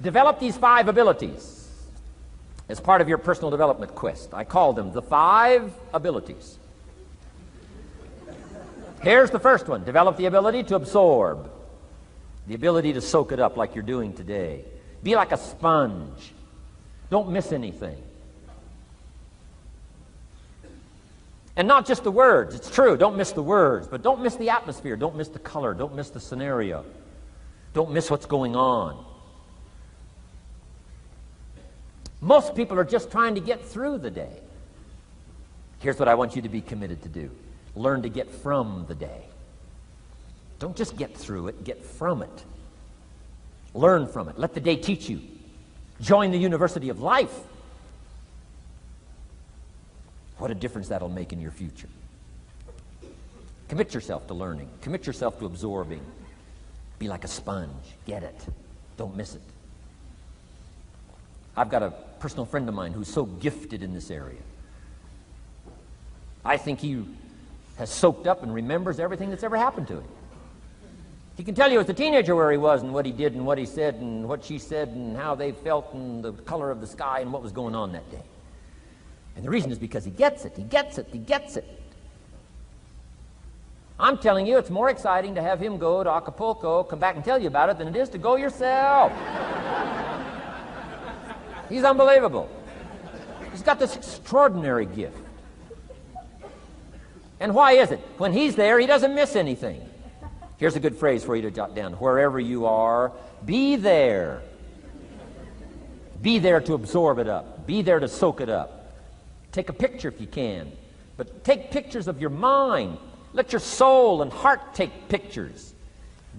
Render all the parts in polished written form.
Develop these 5 abilities as part of your personal development quest. I call them the 5 abilities. Here's the first one. Develop the ability to absorb. The ability to soak it up like you're doing today. Be like a sponge. Don't miss anything. And not just the words. It's true, don't miss the words, but don't miss the atmosphere. Don't miss the color. Don't miss the scenario. Don't miss what's going on. Most people are just trying to get through the day. Here's what I want you to be committed to do. Learn to get from the day. Don't just get through it, get from it. Learn from it. Let the day teach you. Join the University of Life. What a difference that'll make in your future. Commit yourself to learning. Commit yourself to absorbing. Be like a sponge. Get it. Don't miss it. I've got a personal friend of mine who's so gifted in this area. I think he has soaked up and remembers everything that's ever happened to him. He can tell you as a teenager where he was and what he did and what he said and what she said and how they felt and the color of the sky and what was going on that day. And the reason is because he gets it. He gets it. He gets it. I'm telling you, it's more exciting to have him go to Acapulco, come back and tell you about it, than it is to go yourself. He's unbelievable. He's got this extraordinary gift. And why is it? When he's there, he doesn't miss anything. Here's a good phrase for you to jot down. Wherever you are, be there. Be there to absorb it up. Be there to soak it up. Take a picture if you can. But take pictures of your mind. Let your soul and heart take pictures.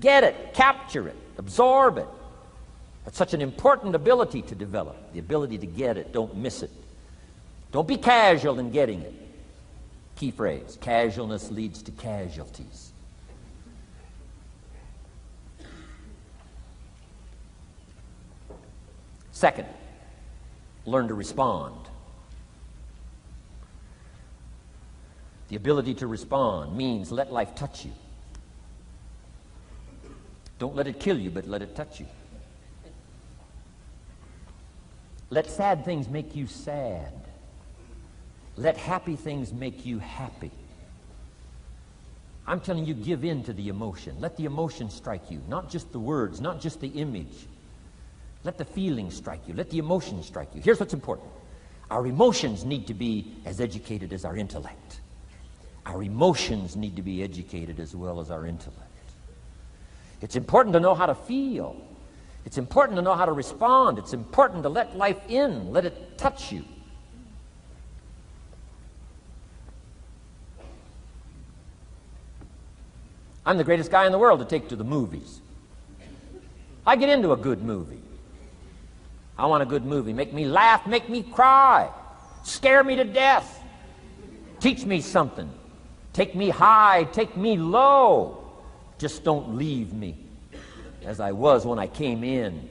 Get it. Capture it. Absorb it. That's such an important ability to develop. The ability to get it. Don't miss it. Don't be casual in getting it. Key phrase. Casualness leads to casualties. Second, learn to respond. The ability to respond means let life touch you. Don't let it kill you, but let it touch you. Let sad things make you sad. Let happy things make you happy. I'm telling you, give in to the emotion. Let the emotion strike you, not just the words, not just the image. Let the feeling strike you. Let the emotion strike you. Here's what's important. Our emotions need to be as educated as our intellect. Our emotions need to be educated as well as our intellect. It's important to know how to feel. It's important to know how to respond. It's important to let life in. Let it touch you. I'm the greatest guy in the world to take to the movies. I get into a good movie. I want a good movie. Make me laugh, make me cry, scare me to death, teach me something, take me high, take me low. Just don't leave me as I was when I came in.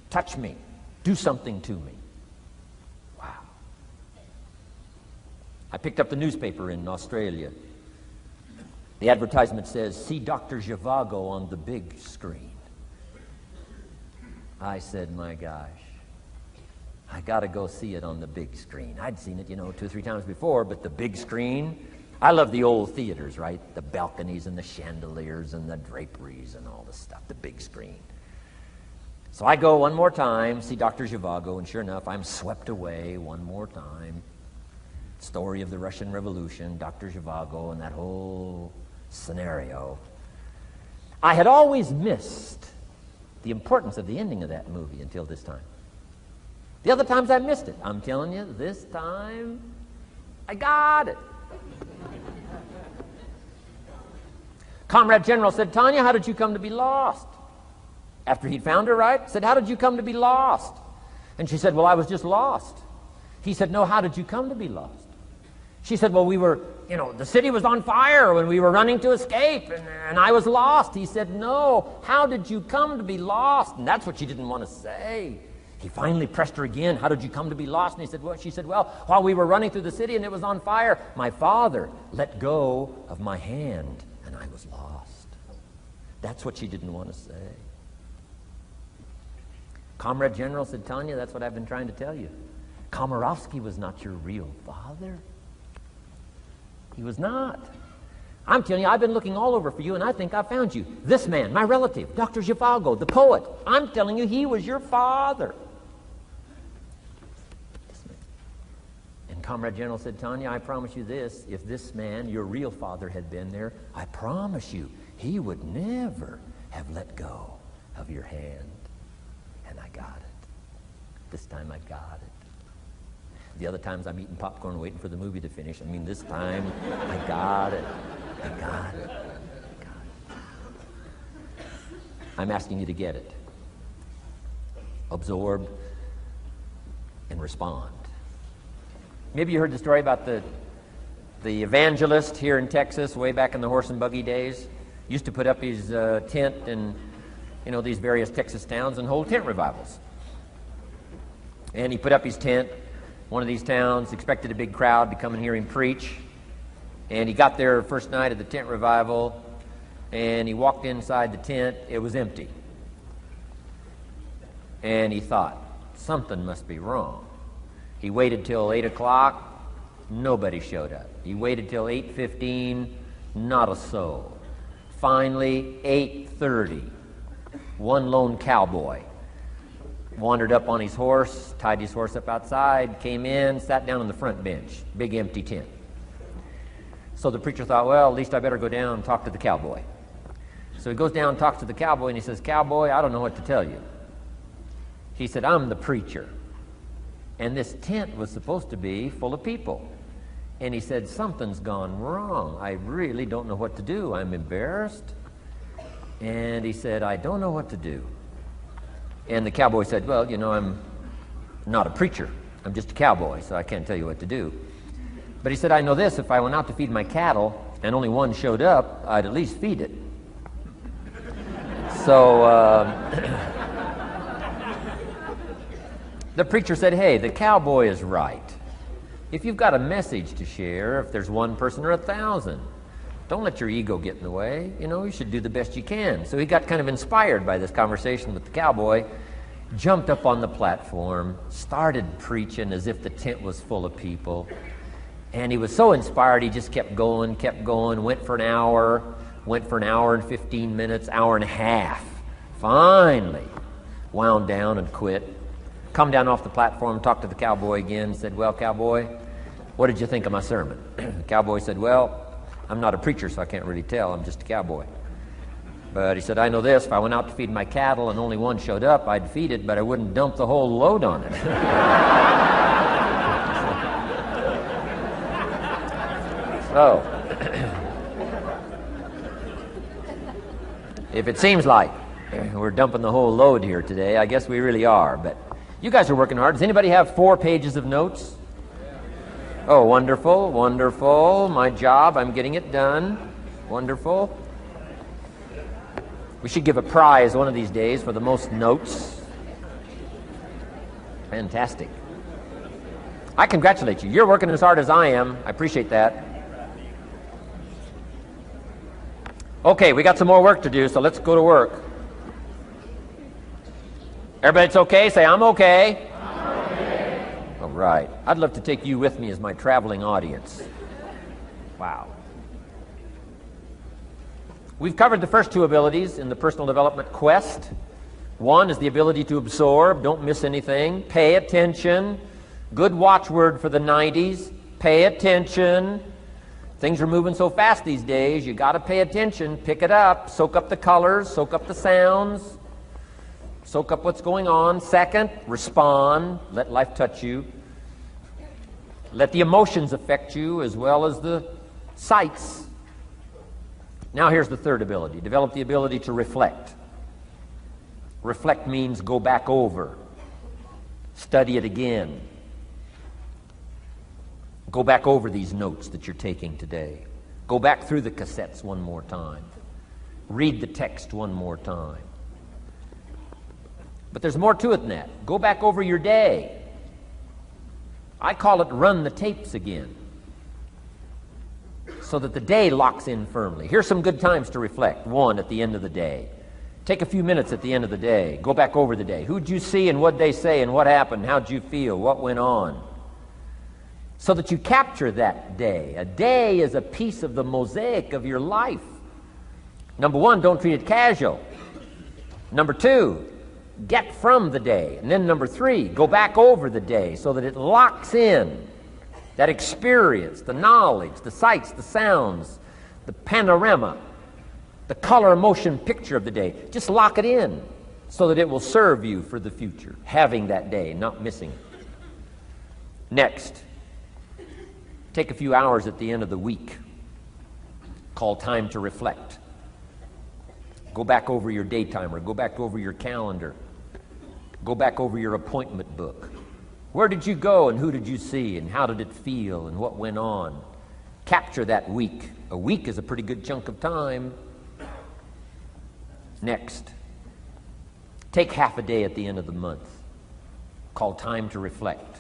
Touch me, do something to me. Wow. I picked up the newspaper in Australia. The advertisement says, see Dr. Zhivago on the big screen. I said, my gosh. I got to go see it on the big screen. I'd seen it, 2 or 3 times before, but the big screen, I love the old theaters, right? The balconies and the chandeliers and the draperies and all the stuff, the big screen. So I go one more time, see Dr. Zhivago, and sure enough, I'm swept away one more time. Story of the Russian Revolution, Dr. Zhivago, and that whole scenario. I had always missed the importance of the ending of that movie until this time. The other times I missed it. I'm telling you, this time, I got it. Comrade General said, Tanya, how did you come to be lost? After he'd found her, right? Said, how did you come to be lost? And she said, well, I was just lost. He said, no, how did you come to be lost? She said, well, we were, the city was on fire when we were running to escape, and I was lost. He said, no, how did you come to be lost? And that's what she didn't want to say. He finally pressed her again. How did you come to be lost? And he said, well, she said, well, while we were running through the city and it was on fire, my father let go of my hand and I was lost. That's what she didn't want to say. Comrade General said, Tanya, that's what I've been trying to tell you. Komarovsky was not your real father. He was not. I'm telling you, I've been looking all over for you, and I think I found you. This man, my relative, Dr. Zhivago, the poet, I'm telling you, he was your father. And Comrade General said, Tanya, I promise you this, if this man, your real father, had been there, I promise you, he would never have let go of your hand. And I got it. This time I got it. The other times I'm eating popcorn waiting for the movie to finish. I mean, this time I got it. I got it. I got it. I'm asking you to get it. Absorb and respond. Maybe you heard the story about the evangelist here in Texas way back in the horse and buggy days. Used to put up his tent in, these various Texas towns and hold tent revivals. And he put up his tent. One of these towns expected a big crowd to come and hear him preach. And he got there first night of the tent revival, and he walked inside the tent. It was empty. And he thought, something must be wrong. He waited till 8 o'clock. Nobody showed up. He waited till 8:15. Not a soul. Finally, 8:30. One lone cowboy wandered up on his horse, tied his horse up outside, came in, sat down on the front bench, big empty tent. So the preacher thought, well, at least I better go down and talk to the cowboy. So he goes down and talks to the cowboy, and he says, Cowboy, I don't know what to tell you. He said, I'm the preacher. And this tent was supposed to be full of people. And he said, something's gone wrong. I really don't know what to do. I'm embarrassed. And he said, I don't know what to do. And the cowboy said, well, I'm not a preacher. I'm just a cowboy, so I can't tell you what to do. But he said, I know this, if I went out to feed my cattle and only one showed up, I'd at least feed it. So the preacher said, hey, the cowboy is right. If you've got a message to share, if there's one person or 1,000, don't let your ego get in the way. You should do the best you can. So he got kind of inspired by this conversation with the cowboy, jumped up on the platform, started preaching as if the tent was full of people. And he was so inspired, he just kept going, went for an hour and 15 minutes, hour and a half. Finally, wound down and quit. Come down off the platform, talked to the cowboy again, said, well, cowboy, what did you think of my sermon? The cowboy said, well, I'm not a preacher, so I can't really tell. I'm just a cowboy. But he said, I know this. If I went out to feed my cattle and only one showed up, I'd feed it, but I wouldn't dump the whole load on it. So, if it seems like we're dumping the whole load here today, I guess we really are. But you guys are working hard. Does anybody have 4 pages of notes? Oh, wonderful, wonderful. My job, I'm getting it done. Wonderful. We should give a prize one of these days for the most notes. Fantastic. I congratulate you. You're working as hard as I am. I appreciate that. Okay, we got some more work to do, so let's go to work. Everybody's okay? Say, I'm okay. All right. I'd love to take you with me as my traveling audience. Wow. We've covered the first 2 abilities in the personal development quest. One is the ability to absorb, don't miss anything, pay attention. Good watchword for the 90s, pay attention. Things are moving so fast these days, you got to pay attention, pick it up, soak up the colors, soak up the sounds, soak up what's going on. Second, respond, let life touch you. Let the emotions affect you as well as the sights. Now here's the third ability. Develop the ability to reflect. Reflect means go back over. Study it again. Go back over these notes that you're taking today. Go back through the cassettes one more time. Read the text one more time. But there's more to it than that. Go back over your day. I call it run the tapes again, so that the day locks in firmly. Here's some good times to reflect. 1, at the end of the day. Take a few minutes at the end of the day. Go back over the day. Who'd you see and what'd they say and what happened? How'd you feel? What went on? So that you capture that day. A day is a piece of the mosaic of your life. Number one, don't treat it casual. Number two, get from the day. And then number three, go back over the day so that it locks in that experience, the knowledge, the sights, the sounds, the panorama, the color, motion picture of the day. Just lock it in so that it will serve you for the future, having that day, not missing it. Next, take a few hours at the end of the week, called time to reflect. Go back over your day timer, go back over your calendar, go back over your appointment book. Where did you go and who did you see and how did it feel and what went on? Capture that week. A week is a pretty good chunk of time. Next, take half a day at the end of the month, called time to reflect.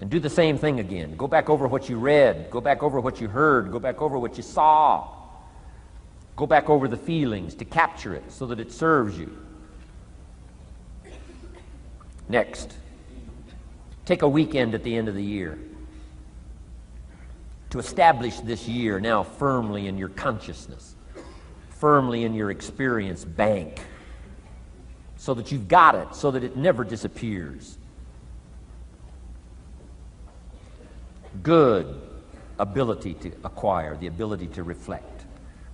And do the same thing again. Go back over what you read, go back over what you heard, go back over what you saw. Go back over the feelings to capture it so that it serves you. Next, take a weekend at the end of the year to establish this year now firmly in your consciousness, firmly in your experience bank, so that you've got it, so that it never disappears. Good ability to acquire, the ability to reflect.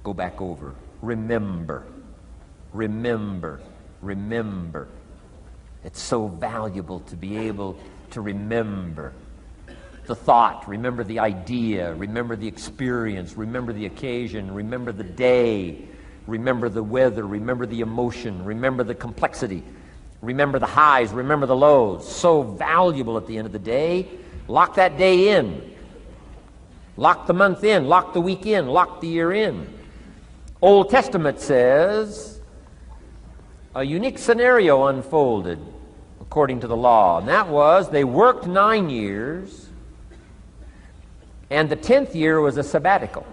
Go back over. Remember. Remember. Remember. It's so valuable to be able to remember the thought, remember the idea, remember the experience, remember the occasion, remember the day, remember the weather, remember the emotion, remember the complexity, remember the highs, remember the lows. So valuable at the end of the day. Lock that day in. Lock the month in. Lock the week in. Lock the year in. Old Testament says a unique scenario unfolded according to the law. And that was they worked 9 years and the 10th year was a sabbatical.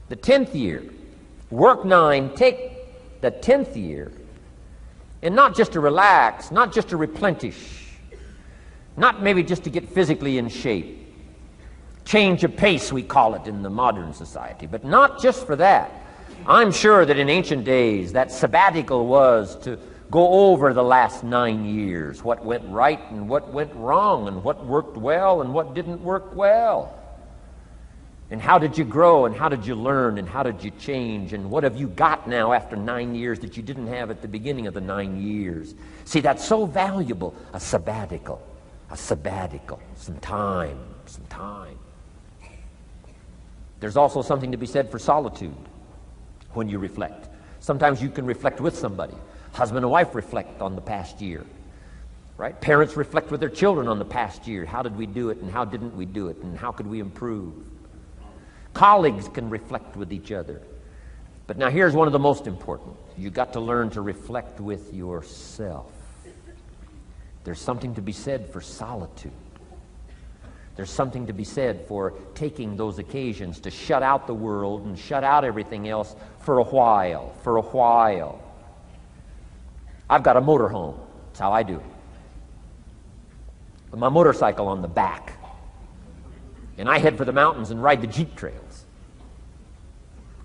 The 10th year, work 9, take the 10th year, and not just to relax, not just to replenish, not maybe just to get physically in shape. Change of pace, we call it in the modern society, but not just for that. I'm sure that in ancient days, that sabbatical was to go over the last 9 years, what went right and what went wrong, and what worked well and what didn't work well. And how did you grow, and how did you learn, and how did you change, and what have you got now after 9 years that you didn't have at the beginning of the 9 years? See, that's so valuable, a sabbatical, some time. There's also something to be said for solitude when you reflect. Sometimes you can reflect with somebody. Husband and wife reflect on the past year, right? Parents reflect with their children on the past year. How did we do it, and how didn't we do it, and how could we improve? Colleagues can reflect with each other. But now here's one of the most important. You've got to learn to reflect with yourself. There's something to be said for solitude. There's something to be said for taking those occasions to shut out the world and shut out everything else for a while. I've got a motorhome. That's how I do it. With my motorcycle on the back. And I head for the mountains and ride the Jeep trails,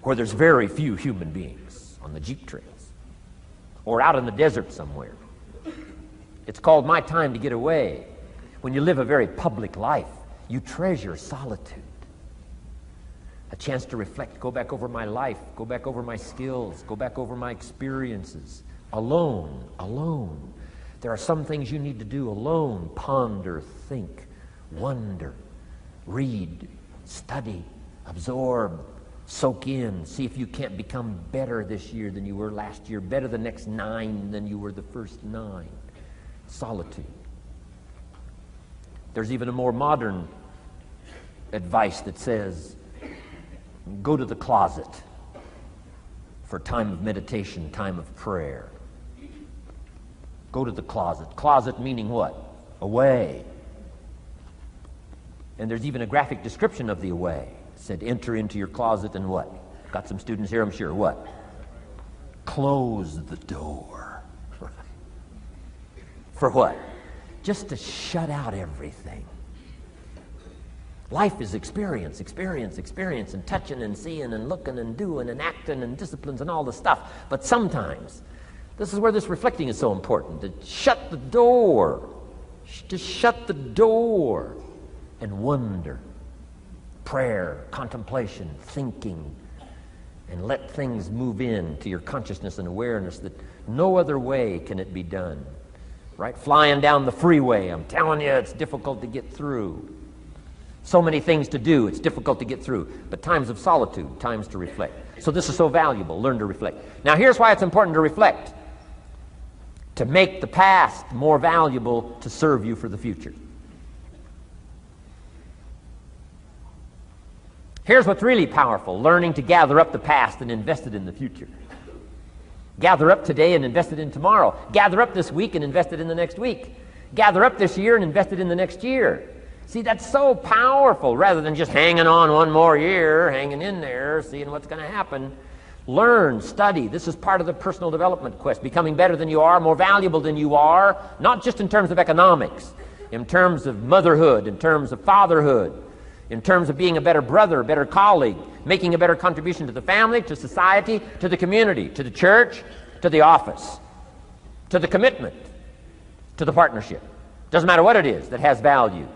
where there's very few human beings on the Jeep trails, or out in the desert somewhere. It's called my time to get away. When you live a very public life, you treasure solitude. A chance to reflect, go back over my life, go back over my skills, go back over my experiences. Alone. There are some things you need to do alone. Ponder, think, wonder, read, study, absorb, soak in. See if you can't become better this year than you were last year, better the next 9 than you were the first 9. Solitude. There's even a more modern advice that says, go to the closet for time of meditation, time of prayer. Go to the closet. Closet meaning what? Away. And there's even a graphic description of the away. It said, enter into your closet and what? Got some students here, I'm sure. What? Close the door. For what? Just to shut out everything. Life is experience, experience, experience, and touching and seeing and looking and doing and acting and disciplines and all the stuff. But sometimes, this is where this reflecting is so important, to shut the door. To shut the door and wonder. Prayer, contemplation, thinking, and let things move in to your consciousness and awareness that no other way can it be done. Right? Flying down the freeway, I'm telling you, it's difficult to get through. So many things to do, it's difficult to get through. But times of solitude, times to reflect. So this is so valuable, learn to reflect. Now here's why it's important to reflect. To make the past more valuable to serve you for the future. Here's what's really powerful, learning to gather up the past and invest it in the future. Gather up today and invest it in tomorrow. Gather up this week and invest it in the next week. Gather up this year and invest it in the next year. See, that's so powerful, rather than just hanging on one more year, hanging in there, seeing what's going to happen. Learn, study. This is part of the personal development quest. Becoming better than you are, more valuable than you are, not just in terms of economics, in terms of motherhood, in terms of fatherhood, in terms of being a better brother, a better colleague, making a better contribution to the family, to society, to the community, to the church, to the office, to the commitment, to the partnership. Doesn't matter what it is that has value.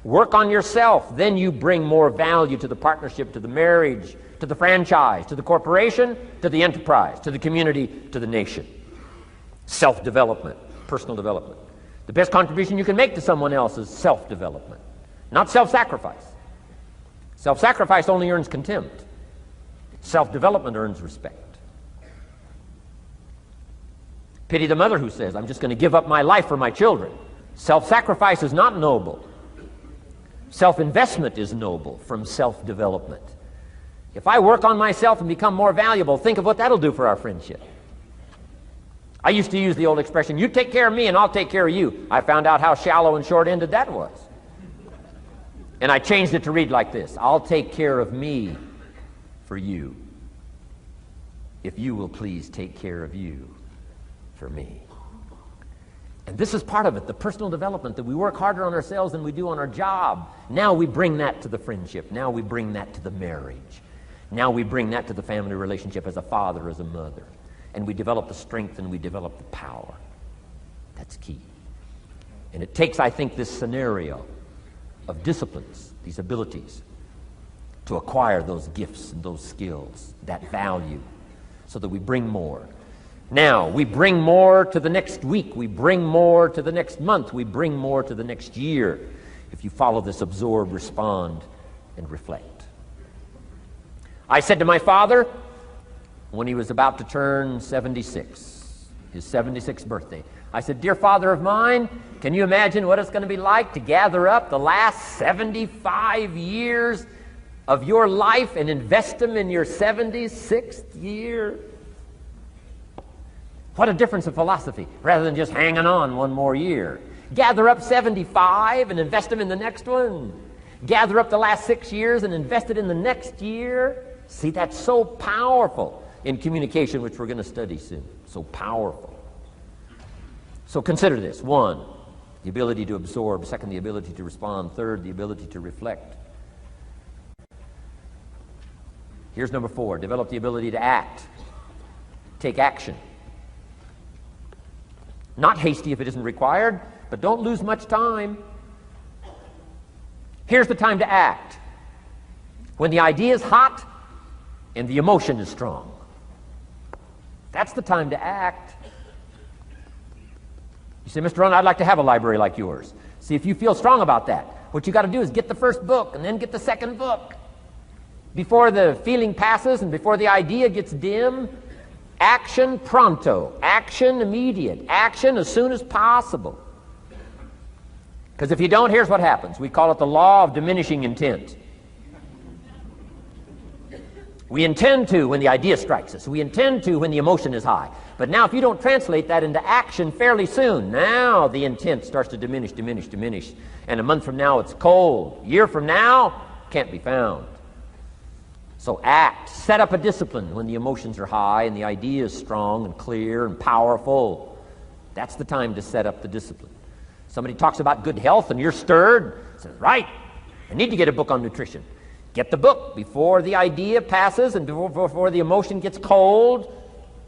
Work on yourself, then you bring more value to the partnership, to the marriage, to the franchise, to the corporation, to the enterprise, to the community, to the nation. Self-development, personal development. The best contribution you can make to someone else is self-development, not self-sacrifice. Self-sacrifice only earns contempt. Self-development earns respect. Pity the mother who says, I'm just going to give up my life for my children. Self-sacrifice is not noble. Self-investment is noble from self-development. If I work on myself and become more valuable, think of what that'll do for our friendship. I used to use the old expression, you take care of me and I'll take care of you. I found out how shallow and short-ended that was. And I changed it to read like this, I'll take care of me for you, if you will please take care of you for me. And this is part of it, the personal development, that we work harder on ourselves than we do on our job. Now we bring that to the friendship. Now we bring that to the marriage. Now we bring that to the family relationship as a father, as a mother. And we develop the strength and we develop the power. That's key. And it takes, I think, this scenario of disciplines, these abilities, to acquire those gifts and those skills, that value, so that we bring more. Now, we bring more to the next week. We bring more to the next month. We bring more to the next year. If you follow this absorb, respond, and reflect. I said to my father, when he was about to turn 76, his 76th birthday, I said, dear father of mine, can you imagine what it's going to be like to gather up the last 75 years of your life and invest them in your 76th year? What a difference of philosophy, rather than just hanging on one more year. Gather up 75 and invest them in the next one. Gather up the last 6 years and invest it in the next year. See, that's so powerful in communication, which we're going to study soon. So powerful. So consider this. 1, the ability to absorb. 2, the ability to respond. 3, the ability to reflect. Here's number 4, develop the ability to act. Take action. Not hasty if it isn't required, but don't lose much time. Here's the time to act. When the idea is hot and the emotion is strong. That's the time to act. You say, Mr. Rohn, I'd like to have a library like yours. See, if you feel strong about that, what you got to do is get the first book and then get the second book. Before the feeling passes and before the idea gets dim, action pronto, action immediate, action as soon as possible. Because if you don't, here's what happens. We call it the law of diminishing intent. We intend to when the idea strikes us. We intend to when the emotion is high. But now if you don't translate that into action fairly soon, now the intent starts to diminish. And a month from now it's cold. A year from now, can't be found. So act. Set up a discipline when the emotions are high and the idea is strong and clear and powerful. That's the time to set up the discipline. Somebody talks about good health and you're stirred. Says, right, I need to get a book on nutrition. Get the book before the idea passes and before the emotion gets cold.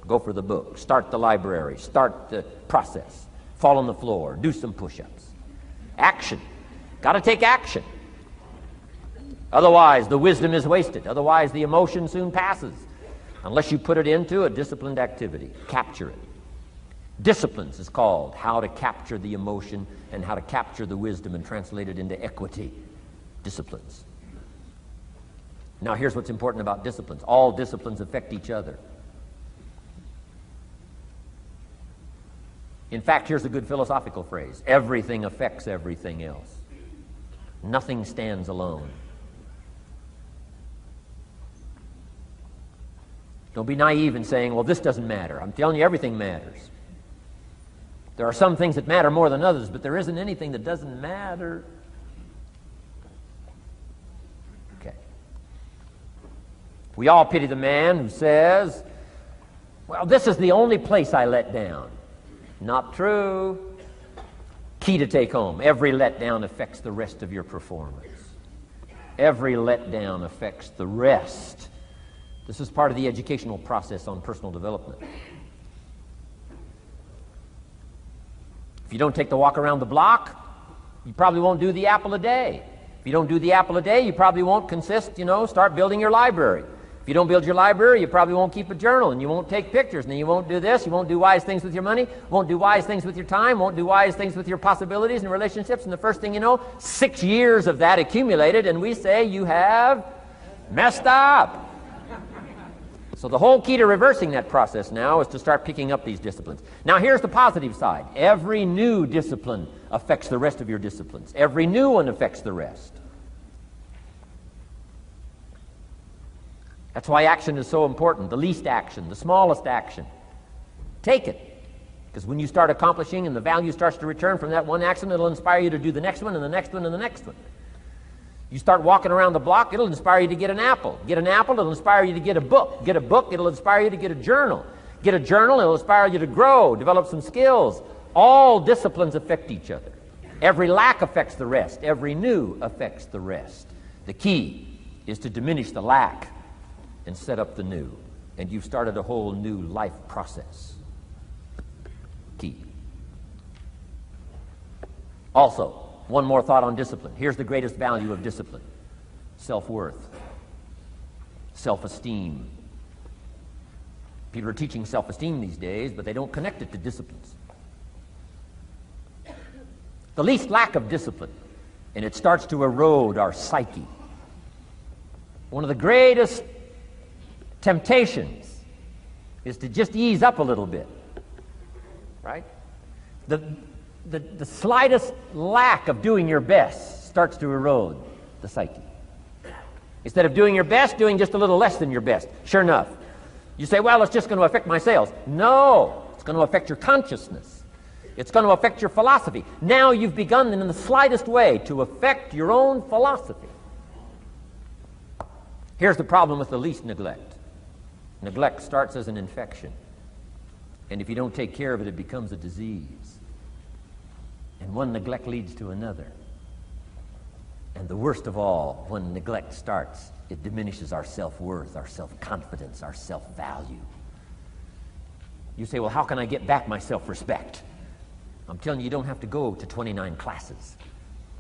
Go for the book. Start the library. Start the process. Fall on the floor. Do some push-ups. Action. Got to take action. Otherwise, the wisdom is wasted. Otherwise, the emotion soon passes. Unless you put it into a disciplined activity. Capture it. Disciplines is called how to capture the emotion and how to capture the wisdom and translate it into equity. Disciplines. Now, here's what's important about disciplines. All disciplines affect each other. In fact, here's a good philosophical phrase. Everything affects everything else. Nothing stands alone. Don't be naive in saying, well, this doesn't matter. I'm telling you, everything matters. There are some things that matter more than others, but there isn't anything that doesn't matter. Okay. We all pity the man who says, well, this is the only place I let down. Not true. Key to take home. Every letdown affects the rest of your performance. Every letdown affects the rest. This is part of the educational process on personal development. If you don't take the walk around the block, you probably won't do the apple a day. If you don't do the apple a day, you probably won't start building your library. If you don't build your library, you probably won't keep a journal, and you won't take pictures, and then you won't do this, you won't do wise things with your money, won't do wise things with your time, won't do wise things with your possibilities and relationships, and the first thing you know, 6 years of that accumulated, and we say you have messed up. So the whole key to reversing that process now is to start picking up these disciplines. Now here's the positive side. Every new discipline affects the rest of your disciplines. Every new one affects the rest. That's why action is so important. The least action, the smallest action. Take it. Because when you start accomplishing and the value starts to return from that one action, it'll inspire you to do the next one and the next one and the next one. You start walking around the block, it'll inspire you to get an apple. Get an apple, it'll inspire you to get a book. Get a book, it'll inspire you to get a journal. Get a journal, it'll inspire you to grow, develop some skills. All disciplines affect each other. Every lack affects the rest. Every new affects the rest. The key is to diminish the lack and set up the new. And you've started a whole new life process. Key. Also, one more thought on discipline. Here's the greatest value of discipline. Self-worth. Self-esteem. People are teaching self-esteem these days, but they don't connect it to disciplines. The least lack of discipline, and it starts to erode our psyche. One of the greatest temptations is to just ease up a little bit. Right? The slightest lack of doing your best starts to erode the psyche. Instead of doing your best, doing just a little less than your best. Sure enough. You say, well, it's just going to affect my sales. No, it's going to affect your consciousness. It's going to affect your philosophy. Now you've begun in the slightest way to affect your own philosophy. Here's the problem with the least neglect. Neglect starts as an infection. And if you don't take care of it, it becomes a disease. And one neglect leads to another. And the worst of all, when neglect starts, it diminishes our self-worth, our self-confidence, our self-value. You say, well, how can I get back my self-respect? I'm telling you, you don't have to go to 29 classes.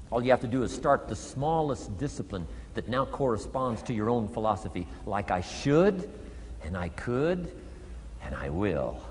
All you have to do is start the smallest discipline that now corresponds to your own philosophy, like I should, and I could, and I will.